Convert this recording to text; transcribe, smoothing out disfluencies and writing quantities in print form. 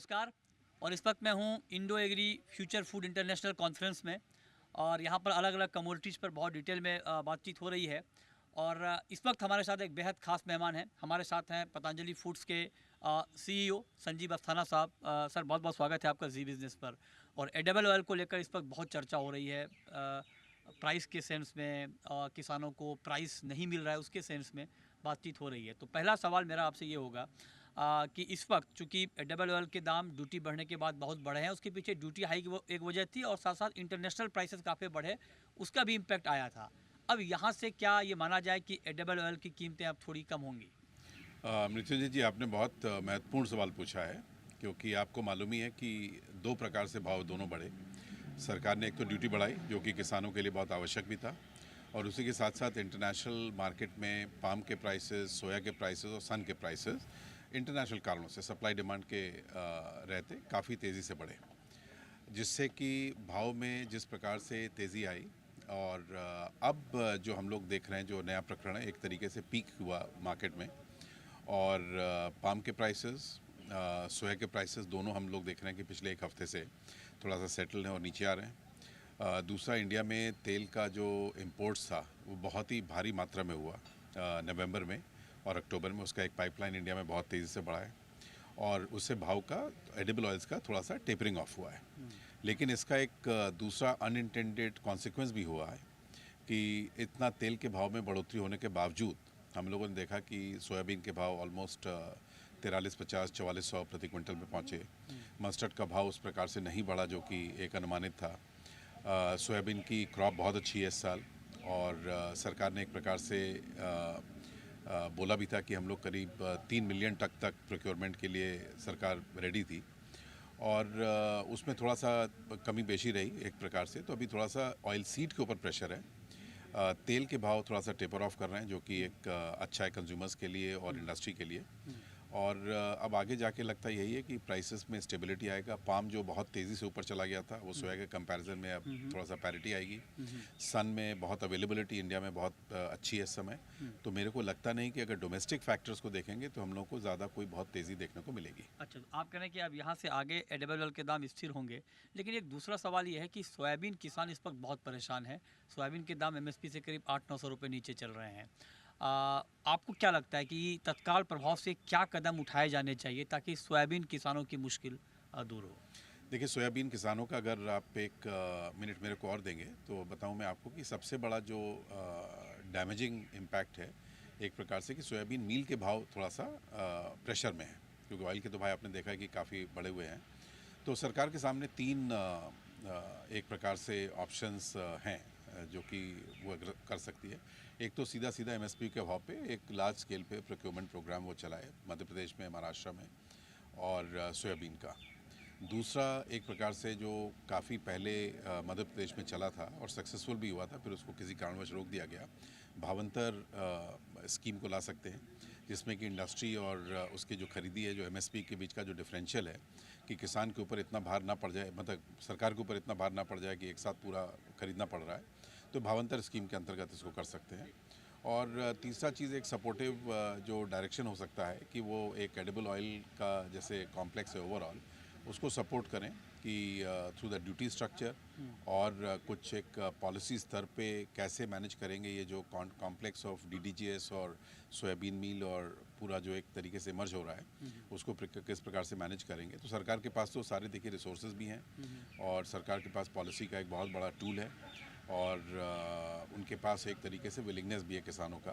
नमस्कार। और इस वक्त मैं हूँ Indo Agri Future Food International Conference में, और यहाँ पर अलग अलग कमोडिटीज़ पर बहुत डिटेल में बातचीत हो रही है। और इस वक्त हमारे साथ एक बेहद ख़ास मेहमान हैं। हमारे साथ हैं पतंजलि फूड्स के CEO संजीव अस्थाना साहब। सर, बहुत बहुत स्वागत है आपका जी बिज़नेस पर। और एडिबल ऑयल को लेकर इस वक्त बहुत चर्चा हो रही है, प्राइस के सेंस में, किसानों को प्राइस नहीं मिल रहा है उसके सेंस में बातचीत हो रही है। तो पहला सवाल मेरा आपसे ये होगा कि इस वक्त चूँकि एडिबल ऑयल के दाम ड्यूटी बढ़ने के बाद बहुत बढ़े हैं, उसके पीछे ड्यूटी हाइक वो एक वजह थी, और साथ साथ इंटरनेशनल प्राइसेस काफ़ी बढ़े, उसका भी इम्पैक्ट आया था। अब यहाँ से क्या ये माना जाए कि एडिबल ऑयल की कीमतें अब थोड़ी कम होंगी? मृत्युंजय जी, आपने बहुत महत्वपूर्ण सवाल पूछा है, क्योंकि आपको मालूम ही है कि दो प्रकार से भाव दोनों बढ़े। सरकार ने एक तो ड्यूटी बढ़ाई, जो कि किसानों के लिए बहुत आवश्यक भी था, और उसी के साथ साथ इंटरनेशनल मार्केट में पाम के प्राइसेस, सोया के प्राइसेस और सन के प्राइसेस इंटरनेशनल कारणों से सप्लाई डिमांड के रहते काफ़ी तेज़ी से बढ़े, जिससे कि भाव में जिस प्रकार से तेज़ी आई। और अब जो हम लोग देख रहे हैं, जो नया प्रकरण है, एक तरीके से पीक हुआ मार्केट में। और पाम के प्राइसेस, सोया के प्राइसेस दोनों हम लोग देख रहे हैं कि पिछले एक हफ्ते से थोड़ा सा सेटल है और नीचे आ रहे हैं। दूसरा, इंडिया में तेल का जो इंपोर्ट्स था वो बहुत ही भारी मात्रा में हुआ नवंबर में और अक्टूबर में। उसका एक पाइपलाइन इंडिया में बहुत तेज़ी से बढ़ा है, और उससे भाव का, एडिबल ऑयल्स का, थोड़ा सा टेपरिंग ऑफ हुआ है। लेकिन इसका एक दूसरा अनइंटेंडेड कॉन्सिक्वेंस भी हुआ है कि इतना तेल के भाव में बढ़ोतरी होने के बावजूद हम लोगों ने देखा कि सोयाबीन के भाव ऑलमोस्ट 4350-4400 प्रति क्विंटल में पहुँचे। मस्टर्ड का भाव उस प्रकार से नहीं बढ़ा जो कि एक अनुमानित था। सोयाबीन की क्रॉप बहुत अच्छी है इस साल, और सरकार ने एक प्रकार से बोला भी था कि हम लोग करीब 3 मिलियन टन तक प्रोक्योरमेंट के लिए सरकार रेडी थी, और उसमें थोड़ा सा कमी बेशी रही एक प्रकार से। तो अभी थोड़ा सा ऑयल सीड के ऊपर प्रेशर है। तेल के भाव थोड़ा सा टेपर ऑफ कर रहे हैं, जो कि एक अच्छा है कंज्यूमर्स के लिए और इंडस्ट्री के लिए। और अब आगे जाके लगता यही है कि प्राइसेस में स्टेबिलिटी आएगा। पाम जो बहुत तेज़ी से ऊपर चला गया था, वो सोया के कंपैरिजन में अब थोड़ा सा पैरिटी आएगी। सन में बहुत अवेलेबिलिटी इंडिया में बहुत अच्छी है इस समय। तो मेरे को लगता नहीं कि अगर डोमेस्टिक फैक्टर्स को देखेंगे तो हम लोग को ज़्यादा कोई बहुत तेज़ी देखने को मिलेगी। अच्छा, तो आप कह रहे हैं कि अब यहाँ से आगे एडिबल ऑयल के दाम स्थिर होंगे। लेकिन एक दूसरा सवाल ये है कि सोयाबीन किसान इस वक्त बहुत परेशान है। सोयाबीन के दाम MSP से करीब 800-900 रुपये नीचे चल रहे हैं। आपको क्या लगता है कि तत्काल प्रभाव से क्या कदम उठाए जाने चाहिए ताकि सोयाबीन किसानों की मुश्किल दूर हो? देखिए, सोयाबीन किसानों का अगर आप एक मिनट मेरे को और देंगे तो बताऊं मैं आपको कि सबसे बड़ा जो डैमेजिंग इम्पैक्ट है एक प्रकार से, कि सोयाबीन मील के भाव थोड़ा सा प्रेशर में है, क्योंकि ऑयल के तो भाई आपने देखा है कि काफ़ी बढ़े हुए हैं। तो सरकार के सामने तीन एक प्रकार से ऑप्शंस हैं जो कि वो कर सकती है। एक तो सीधा सीधा MSP के भाव पे एक लार्ज स्केल पे प्रोक्योरमेंट प्रोग्राम वो चलाए मध्य प्रदेश में, महाराष्ट्र में, और सोयाबीन का। दूसरा, एक प्रकार से जो काफ़ी पहले मध्य प्रदेश में चला था और सक्सेसफुल भी हुआ था, फिर उसको किसी कारणवश रोक दिया गया, भावांतर स्कीम को ला सकते हैं, जिसमें कि इंडस्ट्री और उसकी जो खरीदी है, जो MSP के बीच का जो डिफरेंशियल है, कि किसान के ऊपर इतना भार ना पड़ जाए, मतलब सरकार के ऊपर इतना भार ना पड़ जाए कि एक साथ पूरा खरीदना पड़ रहा है, तो भावांतर स्कीम के अंतर्गत इसको कर सकते हैं। और तीसरा चीज़, एक सपोर्टिव जो डायरेक्शन हो सकता है कि वो एक एडिबल ऑयल का जैसे कॉम्प्लेक्स है ओवरऑल, उसको सपोर्ट करें कि थ्रू द ड्यूटी स्ट्रक्चर, और कुछ एक पॉलिसी स्तर पे कैसे मैनेज करेंगे ये जो कॉम्प्लेक्स ऑफ DDGS और सोयाबीन मील और पूरा जो एक तरीके से मर्ज हो रहा है, उसको किस प्रकार से मैनेज करेंगे। तो सरकार के पास तो सारे देखिए रिसोर्सेज भी हैं, और सरकार के पास पॉलिसी का एक बहुत बड़ा टूल है, और उनके पास एक तरीके से विलिंगनेस भी है किसानों का।